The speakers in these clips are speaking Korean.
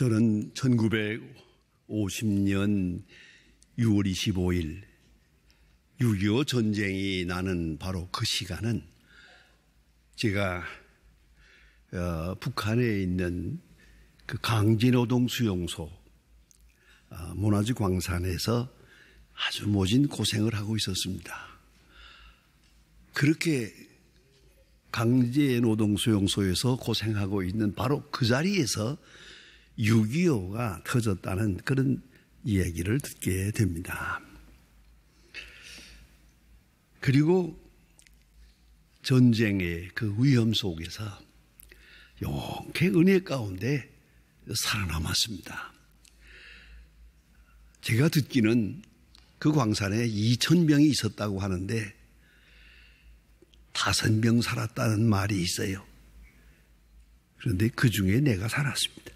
저는 1950년 6월 25일 6.25 전쟁이 나는 바로 그 시간은 제가 북한에 있는 그 강제노동 수용소 모나지 광산에서 아주 모진 고생을 하고 있었습니다. 그렇게 강제노동 수용소에서 고생하고 있는 바로 그 자리에서 6.25가 터졌다는 그런 이야기를 듣게 됩니다. 그리고 전쟁의 그 위험 속에서 용케 은혜 가운데 살아남았습니다. 제가 듣기는 그 광산에 2,000명이 있었다고 하는데 5명 살았다는 말이 있어요. 그런데 그 중에 내가 살았습니다.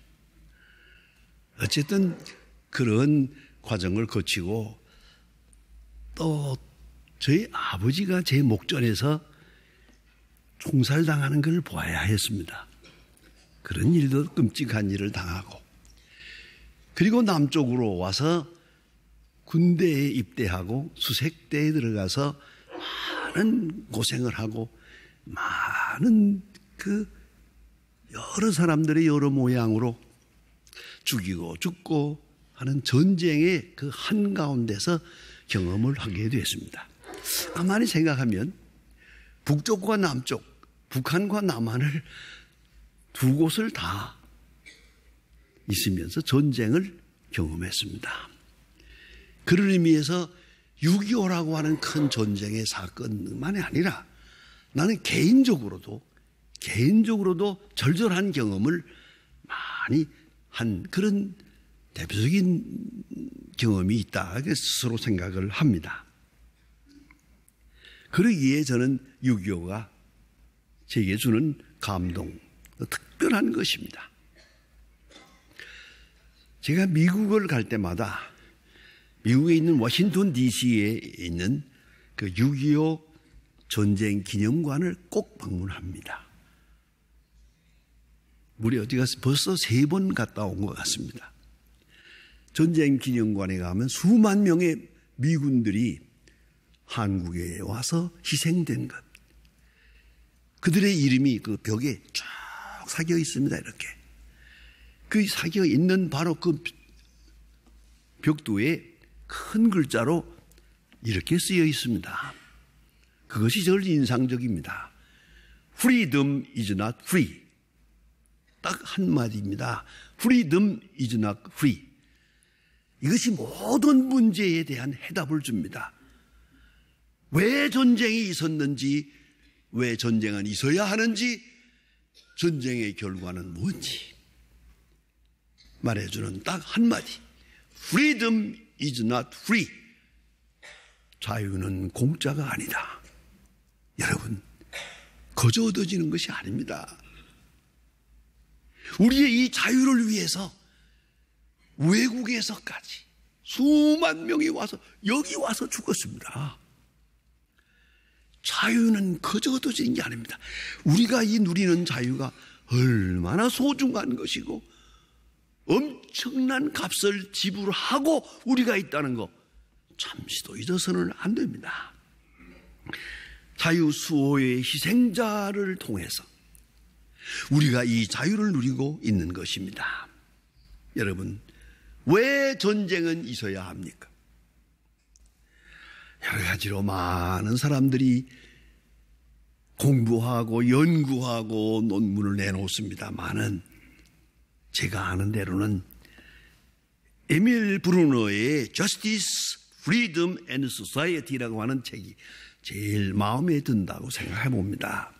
어쨌든 그런 과정을 거치고 또 저희 아버지가 제 목전에서 총살당하는 걸 보아야 했습니다. 그런 일도 끔찍한 일을 당하고 그리고 남쪽으로 와서 군대에 입대하고 수색대에 들어가서 많은 고생을 하고 많은 그 여러 사람들의 여러 모양으로 죽이고 죽고 하는 전쟁의 그 한가운데서 경험을 하게 됐습니다. 가만히 생각하면 북쪽과 남쪽, 북한과 남한을 두 곳을 다 있으면서 전쟁을 경험했습니다. 그런 의미에서 6.25라고 하는 큰 전쟁의 사건만이 아니라 나는 개인적으로도 절절한 경험을 많이 한 그런 대표적인 경험이 있다. 스스로 생각을 합니다. 그러기에 저는 6.25가 제게 주는 감동, 특별한 것입니다. 제가 미국을 갈 때마다 미국에 있는 워싱턴 DC에 있는 그 6.25 전쟁 기념관을 꼭 방문합니다. 우리 어디 가서 벌써 3번 갔다 온 것 같습니다. 전쟁 기념관에 가면 수만 명의 미군들이 한국에 와서 희생된 것. 그들의 이름이 그 벽에 쫙 새겨 있습니다. 이렇게. 그 새겨 있는 바로 그 벽두에 큰 글자로 이렇게 쓰여 있습니다. 그것이 제일 인상적입니다. Freedom is not free. 딱 한마디입니다. Freedom is not free. 이것이 모든 문제에 대한 해답을 줍니다. 왜 전쟁이 있었는지, 왜 전쟁은 있어야 하는지, 전쟁의 결과는 뭔지 말해주는 딱 한마디. Freedom is not free. 자유는 공짜가 아니다. 여러분, 거저 얻어지는 것이 아닙니다. 우리의 이 자유를 위해서 외국에서까지 수만 명이 와서 여기 와서 죽었습니다. 자유는 거저 얻어지는 게 아닙니다. 우리가 이 누리는 자유가 얼마나 소중한 것이고 엄청난 값을 지불하고 우리가 있다는 거 잠시도 잊어서는 안 됩니다. 자유 수호의 희생자를 통해서 우리가 이 자유를 누리고 있는 것입니다. 여러분, 왜 전쟁은 있어야 합니까? 여러 가지로 많은 사람들이 공부하고 연구하고 논문을 내놓습니다만은 제가 아는 대로는 에밀 브루너의 Justice, Freedom and Society라고 하는 책이 제일 마음에 든다고 생각해 봅니다.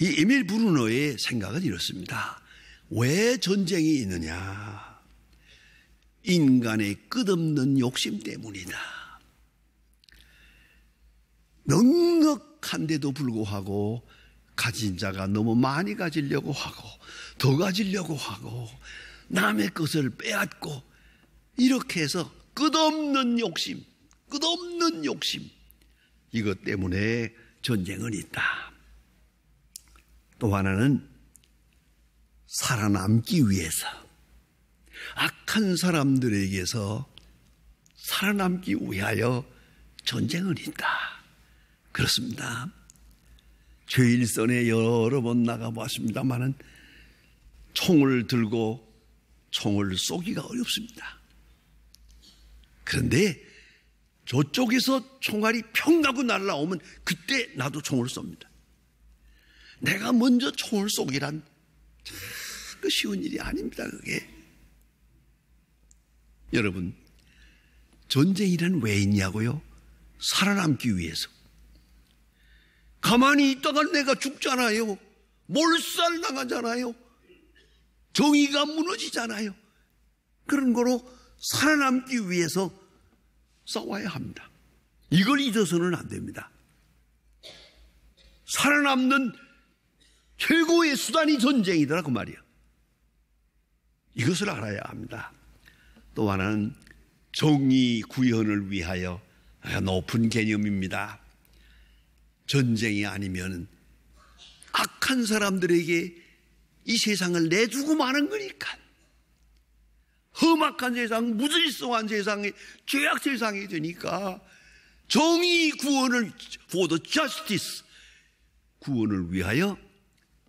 이 에밀 브루너의 생각은 이렇습니다. 왜 전쟁이 있느냐? 인간의 끝없는 욕심 때문이다. 넉넉한데도 불구하고 가진 자가 너무 많이 가지려고 하고 더 가지려고 하고 남의 것을 빼앗고 이렇게 해서 끝없는 욕심 이것 때문에 전쟁은 있다. 또 하나는 살아남기 위해서 악한 사람들에게서 살아남기 위하여 전쟁은 있다. 그렇습니다. 죄일선에 여러 번 나가보았습니다만은 총을 들고 총을 쏘기가 어렵습니다. 그런데 저쪽에서 총알이 평 가고 날라오면 그때 나도 총을 쏩니다. 내가 먼저 총을 쏘기란 참 쉬운 일이 아닙니다. 그게. 여러분, 전쟁이란 왜 있냐고요? 살아남기 위해서. 가만히 있다가 내가 죽잖아요. 몰살당하잖아요. 정의가 무너지잖아요. 그런 거로 살아남기 위해서 싸워야 합니다. 이걸 잊어서는 안 됩니다. 살아남는 최고의 수단이 전쟁이더라 그 말이야. 이것을 알아야 합니다. 또 하나는 정의 구현을 위하여 높은 개념입니다. 전쟁이 아니면 악한 사람들에게 이 세상을 내주고 마는 거니까. 험악한 세상, 무질서한 세상이 죄악 세상이 되니까 정의 구원을 for the justice 구원을 위하여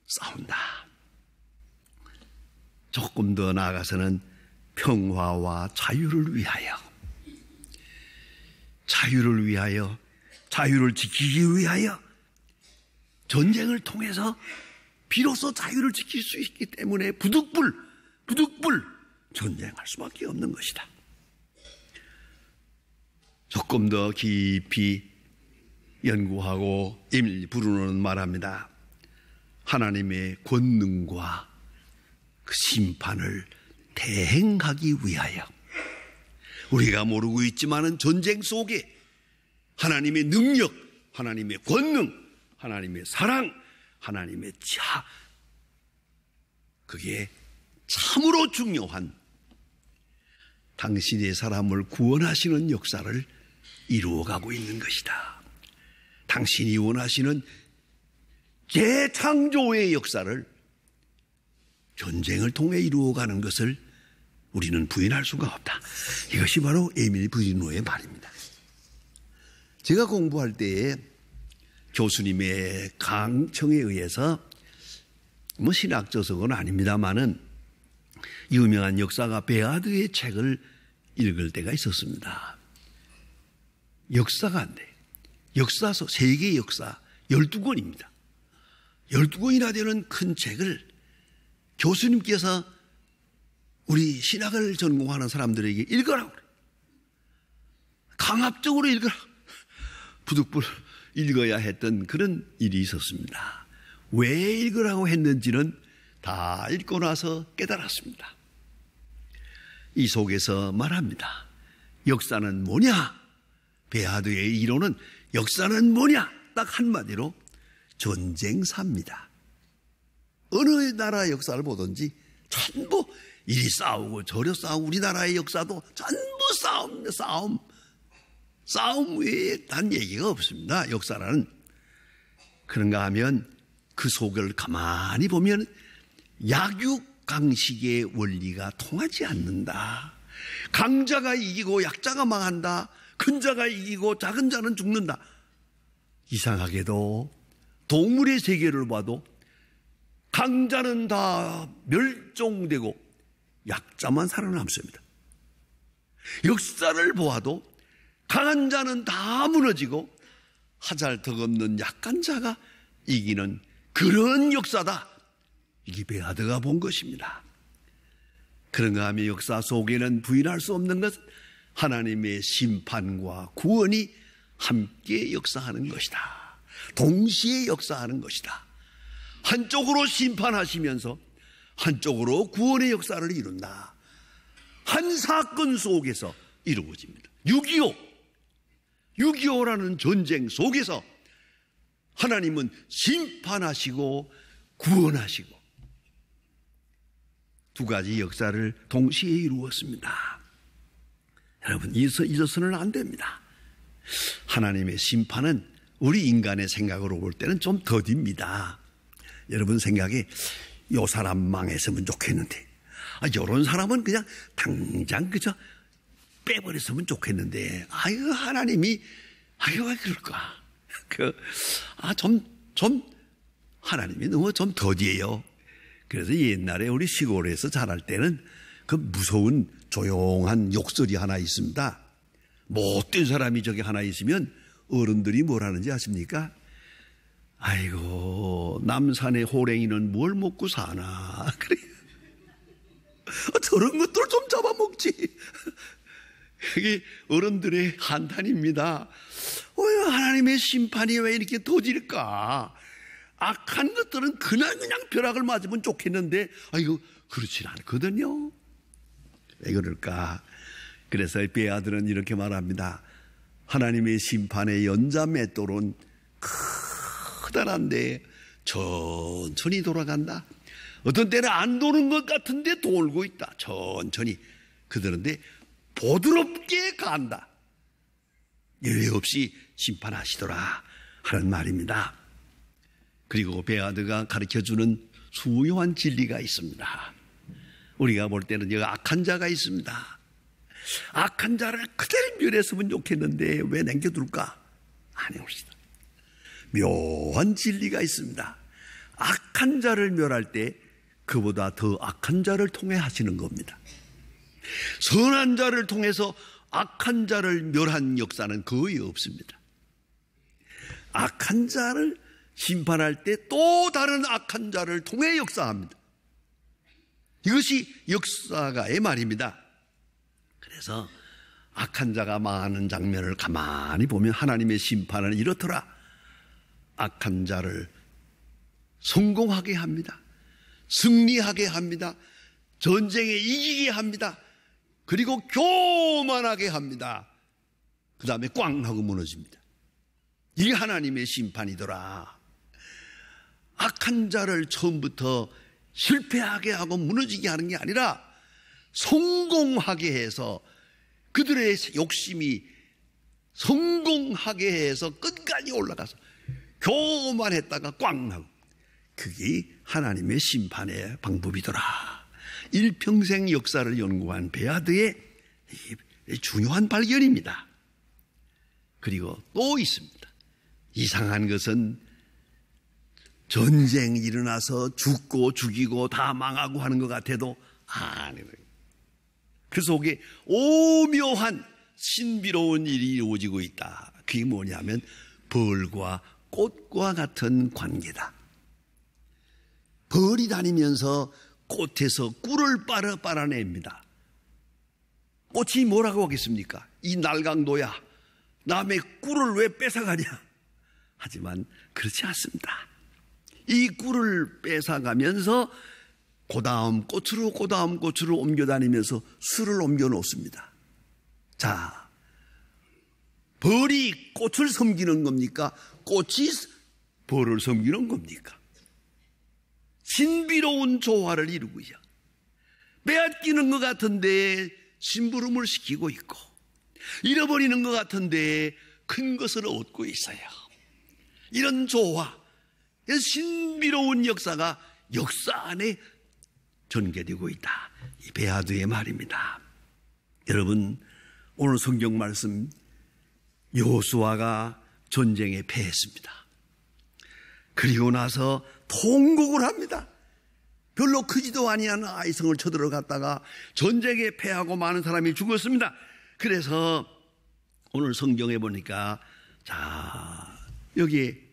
싸운다. 조금 더 나아가서는 평화와 자유를 위하여, 자유를 지키기 위하여 전쟁을 통해서 비로소 자유를 지킬 수 있기 때문에 부득불 전쟁할 수밖에 없는 것이다. 조금 더 깊이 연구하고 브루노는 말합니다. 하나님의 권능과 그 심판을 대행하기 위하여 우리가 모르고 있지만은 전쟁 속에 하나님의 능력, 하나님의 권능, 하나님의 사랑, 하나님의 자, 그게 참으로 중요한 당신의 사람을 구원하시는 역사를 이루어가고 있는 것이다. 당신이 원하시는 재창조의 역사를 전쟁을 통해 이루어가는 것을 우리는 부인할 수가 없다. 이것이 바로 에밀 브루노의 말입니다. 제가 공부할 때에 교수님의 강청에 의해서 신학 저서는 아닙니다만은 유명한 역사가 베아드의 책을 읽을 때가 있었습니다. 역사가 안 돼. 역사서, 세계 역사 12권입니다. 12권이나 되는 큰 책을 교수님께서 우리 신학을 전공하는 사람들에게 읽으라고 그래요. 강압적으로 읽으라. 부득불 읽어야 했던 그런 일이 있었습니다. 왜 읽으라고 했는지는 다 읽고 나서 깨달았습니다. 이 속에서 말합니다. 역사는 뭐냐? 베아드의 이론은 역사는 뭐냐? 딱 한마디로 전쟁사입니다. 어느 나라 역사를 보든지 전부 이리 싸우고 저리 싸우고 우리나라의 역사도 전부 싸움 외에 단 얘기가 없습니다. 역사라는. 그런가 하면 그 속을 가만히 보면 약육강식의 원리가 통하지 않는다. 강자가 이기고 약자가 망한다. 큰 자가 이기고 작은 자는 죽는다. 이상하게도 동물의 세계를 봐도 강자는 다 멸종되고 약자만 살아남습니다. 역사를 보아도 강한 자는 다 무너지고 하잘턱없는 약한 자가 이기는 그런 역사다. 이게 베아드가 본 것입니다. 그런가 하면 역사 속에는 부인할 수 없는 것은 하나님의 심판과 구원이 함께 역사하는 것이다. 동시에 역사하는 것이다. 한쪽으로 심판하시면서 한쪽으로 구원의 역사를 이룬다. 한 사건 속에서 이루어집니다. 6.25라는 전쟁 속에서 하나님은 심판하시고 구원하시고 두 가지 역사를 동시에 이루었습니다. 여러분, 잊어서는 안 됩니다. 하나님의 심판은 우리 인간의 생각으로 볼 때는 좀 더딥니다. 여러분 생각에 요 사람 망했으면 좋겠는데, 이런 사람은 그냥 당장 그저 빼버렸으면 좋겠는데, 하나님이, 왜 그럴까? 하나님이 너무 좀 더디해요. 그래서 옛날에 우리 시골에서 자랄 때는 그 무서운 조용한 욕설이 하나 있습니다. 못된 사람이 저기 하나 있으면 어른들이 뭘 하는지 아십니까? 아이고, 남산의 호랭이는 뭘 먹고 사나. 그래. 저런 것들 좀 잡아먹지. 이게 어른들의 한탄입니다. 왜 하나님의 심판이 왜 이렇게 더딜까? 악한 것들은 그냥 벼락을 맞으면 좋겠는데, 그렇진 않거든요. 왜 그럴까? 그래서 베아들은 이렇게 말합니다. 하나님의 심판의 연자맷돌은 커다란데 천천히 돌아간다. 어떤 때는 안 도는 것 같은데 돌고 있다. 천천히. 그러는데 부드럽게 간다. 예외 없이 심판하시더라 하는 말입니다. 그리고 베아드가 가르쳐주는 중요한 진리가 있습니다. 우리가 볼 때는 여기 악한 자가 있습니다. 악한 자를 그대로 멸했으면 좋겠는데 왜 남겨둘까? 아니옵니다. 묘한 진리가 있습니다. 악한 자를 멸할 때 그보다 더 악한 자를 통해 하시는 겁니다. 선한 자를 통해서 악한 자를 멸한 역사는 거의 없습니다. 악한 자를 심판할 때 또 다른 악한 자를 통해 역사합니다. 이것이 역사가의 말입니다. 그래서 악한 자가 망하는 장면을 가만히 보면 하나님의 심판은 이렇더라. 악한 자를 성공하게 합니다. 승리하게 합니다. 전쟁에 이기게 합니다. 그리고 교만하게 합니다. 그 다음에 꽝 하고 무너집니다. 이게 하나님의 심판이더라. 악한 자를 처음부터 실패하게 하고 무너지게 하는 게 아니라 성공하게 해서 그들의 욕심이 성공하게 해서 끝까지 올라가서 교만했다가 꽝 하고, 그게 하나님의 심판의 방법이더라. 일평생 역사를 연구한 베아드의 중요한 발견입니다. 그리고 또 있습니다. 이상한 것은 전쟁이 일어나서 죽고 죽이고 다 망하고 하는 것 같아도 아니에요. 그 속에 오묘한 신비로운 일이 이루어지고 있다. 그게 뭐냐면 벌과 꽃과 같은 관계다. 벌이 다니면서 꽃에서 꿀을 빨아냅니다. 꽃이 뭐라고 하겠습니까? 이 날강도야, 남의 꿀을 왜 뺏어가냐? 하지만 그렇지 않습니다. 이 꿀을 뺏어가면서 그 다음 꽃으로 옮겨다니면서 술을 옮겨 놓습니다. 자, 벌이 꽃을 섬기는 겁니까? 꽃이 벌을 섬기는 겁니까? 신비로운 조화를 이루고요. 빼앗기는 것 같은데 심부름을 시키고 있고, 잃어버리는 것 같은데 큰 것을 얻고 있어요. 이런 조화, 신비로운 역사가 역사 안에 전개되고 있다. 이 베아드의 말입니다. 여러분, 오늘 성경 말씀, 여호수아가 전쟁에 패했습니다. 그리고 나서 통곡을 합니다. 별로 크지도 아니한 아이성을 쳐들어갔다가 전쟁에 패하고 많은 사람이 죽었습니다. 그래서 오늘 성경에 보니까, 자, 여기에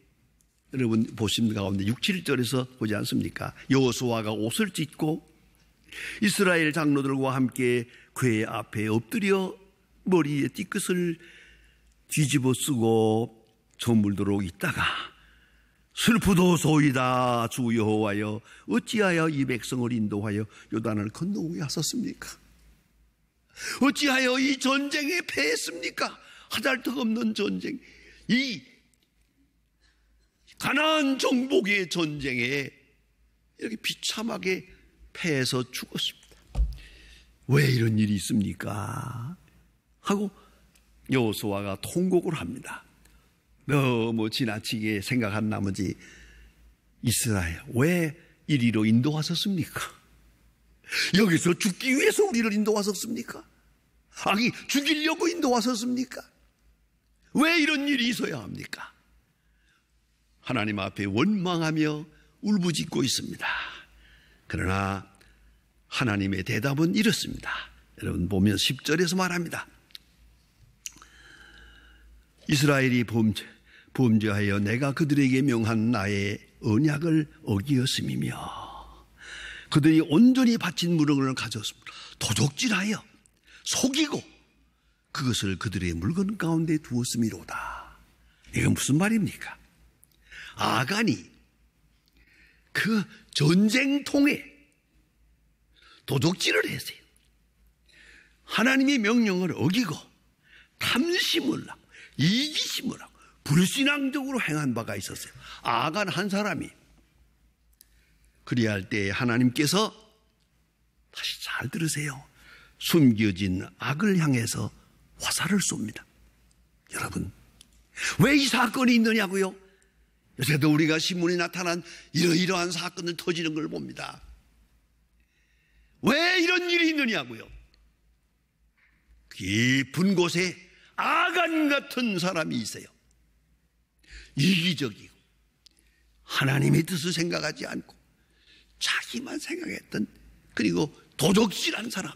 여러분 보시는 가운데 6, 7절에서 보지 않습니까? 여호수아가 옷을 찢고 이스라엘 장로들과 함께 궤 앞에 엎드려 머리에 띠끝을 뒤집어 쓰고 저물도록 있다가, 슬프도소이다 주 여호와여, 어찌하여 이 백성을 인도하여 요단을 건너오게 하셨습니까? 어찌하여 이 전쟁에 패했습니까? 하잘떡없는 전쟁, 이 가나안 정복의 전쟁에 이렇게 비참하게 패해서 죽었습니다. 왜 이런 일이 있습니까? 하고 여호수아가 통곡을 합니다. 너무 지나치게 생각한 나머지, 이스라엘 왜 이리로 인도하셨습니까? 여기서 죽기 위해서 우리를 인도하셨습니까? 악이 죽이려고 인도하셨습니까? 왜 이런 일이 있어야 합니까? 하나님 앞에 원망하며 울부짖고 있습니다. 그러나 하나님의 대답은 이렇습니다. 여러분 보면 10절에서 말합니다. 이스라엘이 범죄하여 내가 그들에게 명한 나의 언약을 어기었음이며 그들이 온전히 바친 물건을 가졌습니다. 도적질하여 속이고 그것을 그들의 물건 가운데 두었음이로다. 이건 무슨 말입니까? 아간이 그 전쟁통에 도적질을 했어요. 하나님의 명령을 어기고 탐심을 하고 이기심을 하고 불신앙적으로 행한 바가 있었어요. 아간 한 사람이. 그리할 때 하나님께서, 다시 잘 들으세요, 숨겨진 악을 향해서 화살을 쏩니다. 여러분, 왜 이 사건이 있느냐고요? 요새도 우리가 신문에 나타난 이러이러한 사건을 터지는 걸 봅니다. 왜 이런 일이 있느냐고요? 깊은 곳에 아간 같은 사람이 있어요. 이기적이고 하나님의 뜻을 생각하지 않고 자기만 생각했던, 그리고 도적질한 사람.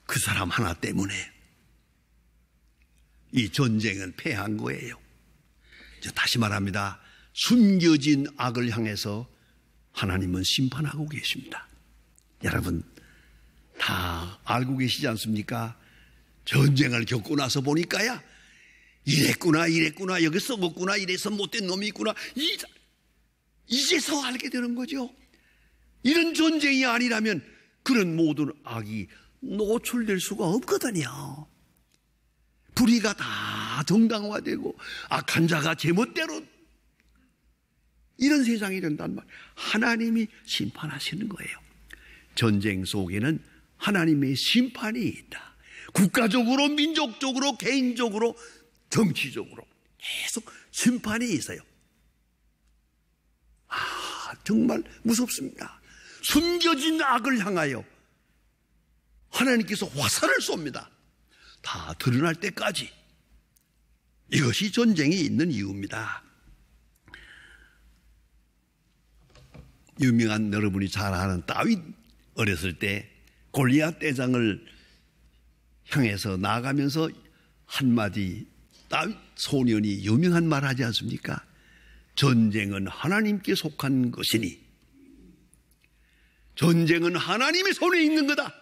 그 사람 하나 때문에 이 전쟁을 패한 거예요. 다시 말합니다. 숨겨진 악을 향해서 하나님은 심판하고 계십니다. 여러분 다 알고 계시지 않습니까? 전쟁을 겪고 나서 보니까야 이랬구나 여기 썩었구나, 이래서 못된 놈이 있구나, 이제서 알게 되는 거죠. 이런 전쟁이 아니라면 그런 모든 악이 노출될 수가 없거든요. 불의가 다 정당화되고 악한 자가 제멋대로 이런 세상이 된단 말이에요. 하나님이 심판하시는 거예요. 전쟁 속에는 하나님의 심판이 있다. 국가적으로, 민족적으로, 개인적으로, 정치적으로 계속 심판이 있어요. 정말 무섭습니다. 숨겨진 악을 향하여 하나님께서 화살을 쏩니다. 다 드러날 때까지. 이것이 전쟁이 있는 이유입니다. 유명한, 여러분이 잘 아는 다윗, 어렸을 때 골리앗 대장을 향해서 나아가면서 한마디 다윗 소년이 유명한 말 하지 않습니까? 전쟁은 하나님께 속한 것이니 전쟁은 하나님의 손에 있는 거다.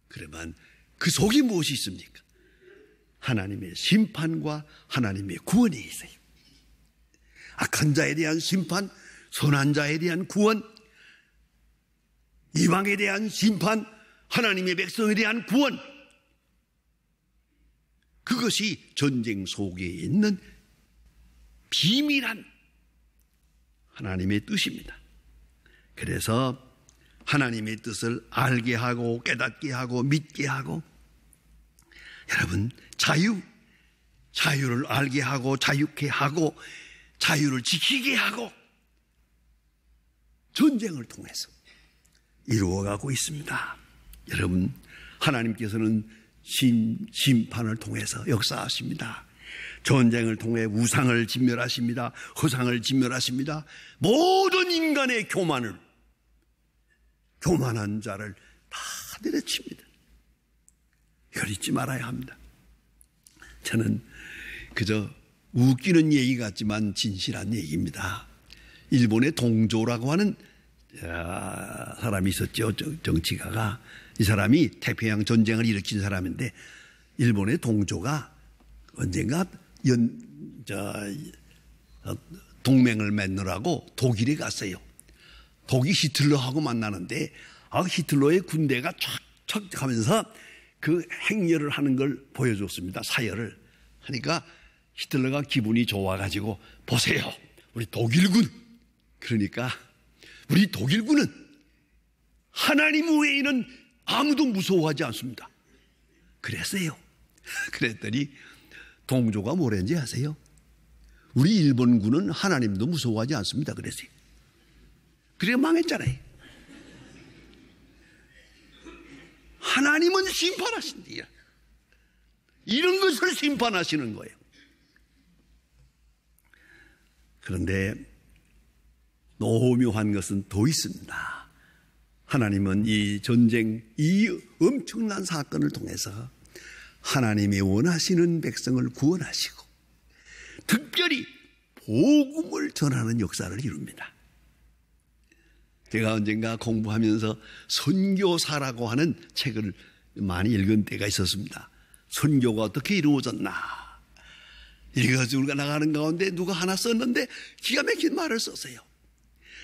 그러면 그 속에 무엇이 있습니까? 하나님의 심판과 하나님의 구원이 있어요. 악한 자에 대한 심판, 선한 자에 대한 구원, 이방에 대한 심판, 하나님의 백성에 대한 구원. 그것이 전쟁 속에 있는 비밀한 하나님의 뜻입니다. 그래서 하나님의 뜻을 알게 하고 깨닫게 하고 믿게 하고, 여러분 자유를 알게 하고 자유케 하고 자유를 지키게 하고 전쟁을 통해서 이루어가고 있습니다. 여러분, 하나님께서는 심판을 통해서 역사하십니다. 전쟁을 통해 우상을 진멸하십니다. 허상을 진멸하십니다. 모든 인간의 교만한 자를 다 내려칩니다. 이걸 잊지 말아야 합니다. 저는 그저 웃기는 얘기 같지만 진실한 얘기입니다. 일본의 동조라고 하는 사람이 있었죠. 정치가가. 이 사람이 태평양 전쟁을 일으킨 사람인데, 일본의 동조가 언젠가 동맹을 맺느라고 독일에 갔어요. 독일 히틀러하고 만나는데 히틀러의 군대가 촥촥 하면서 그 행렬을 하는 걸 보여줬습니다. 사열을 하니까 히틀러가 기분이 좋아가지고, 보세요, 우리 독일군. 그러니까 우리 독일군은 하나님 외에는 아무도 무서워하지 않습니다. 그랬어요. 그랬더니 동조가 뭐랬는지 아세요? 우리 일본군은 하나님도 무서워하지 않습니다. 그랬어요. 그래 망했잖아요. 하나님은 심판하신디야. 이런 것을 심판하시는 거예요. 그런데 노묘한 것은 더 있습니다. 하나님은 이 전쟁, 이 엄청난 사건을 통해서 하나님이 원하시는 백성을 구원하시고 특별히 복음을 전하는 역사를 이룹니다. 제가 언젠가 공부하면서 선교사라고 하는 책을 많이 읽은 때가 있었습니다. 선교가 어떻게 이루어졌나. 이래가지고 우리가 나가는 가운데 누가 하나 썼는데 기가 막힌 말을 썼어요.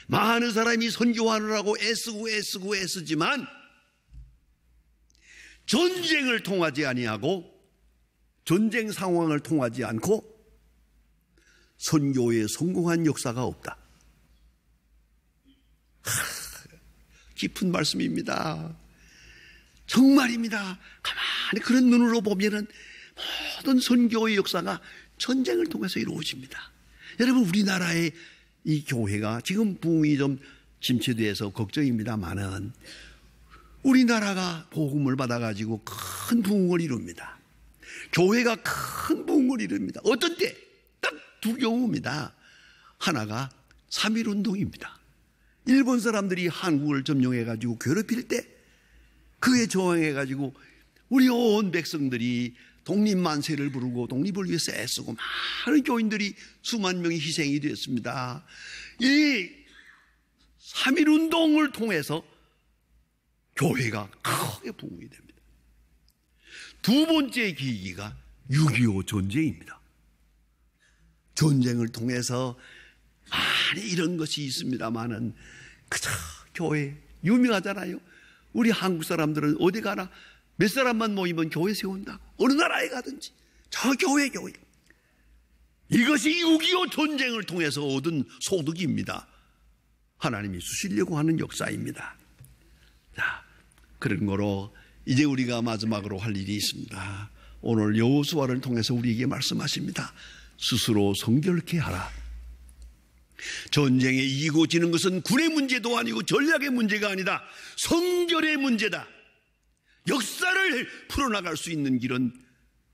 많은 사람이 선교하느라고 애쓰지만 전쟁을 통하지 아니하고 전쟁 상황을 통하지 않고 선교에 성공한 역사가 없다. 깊은 말씀입니다. 정말입니다. 가만히 그런 눈으로 보면은 모든 선교의 역사가 전쟁을 통해서 이루어집니다. 여러분, 우리나라의 이 교회가 지금 부흥이 좀 침체돼서 걱정입니다만은 우리나라가 복음을 받아가지고 큰 부흥을 이룹니다. 교회가 큰 부흥을 이룹니다. 어떤 때? 딱 두 경우입니다. 하나가 3.1운동입니다. 일본 사람들이 한국을 점령해가지고 괴롭힐 때 그에 저항해가지고 우리 온 백성들이 독립만세를 부르고 독립을 위해서 애쓰고 많은 교인들이 수만 명이 희생이 되었습니다. 이 3.1운동을 통해서 교회가 크게 부흥이 됩니다. 두 번째 계기가 6.25 전쟁입니다. 전쟁을 통해서 많이 이런 것이 있습니다만은 그저 교회 유명하잖아요. 우리 한국 사람들은 어디 가나 몇 사람만 모이면 교회 세운다고. 어느 나라에 가든지 저 교회. 이것이 6.25 전쟁을 통해서 얻은 소득입니다. 하나님이 주시려고 하는 역사입니다. 자, 그런 거로 이제 우리가 마지막으로 할 일이 있습니다. 오늘 여호수아를 통해서 우리에게 말씀하십니다. 스스로 성결케 하라. 전쟁에 이기고 지는 것은 군의 문제도 아니고 전략의 문제가 아니다. 성결의 문제다. 역사를 풀어나갈 수 있는 길은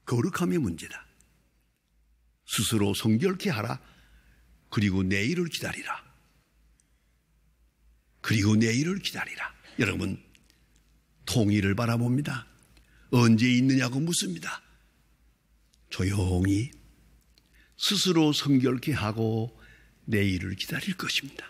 거룩함의 문제다. 스스로 성결케 하라. 그리고 내일을 기다리라. 여러분, 통일을 바라봅니다. 언제 있느냐고 묻습니다. 조용히 스스로 성결케 하고 내일을 기다릴 것입니다.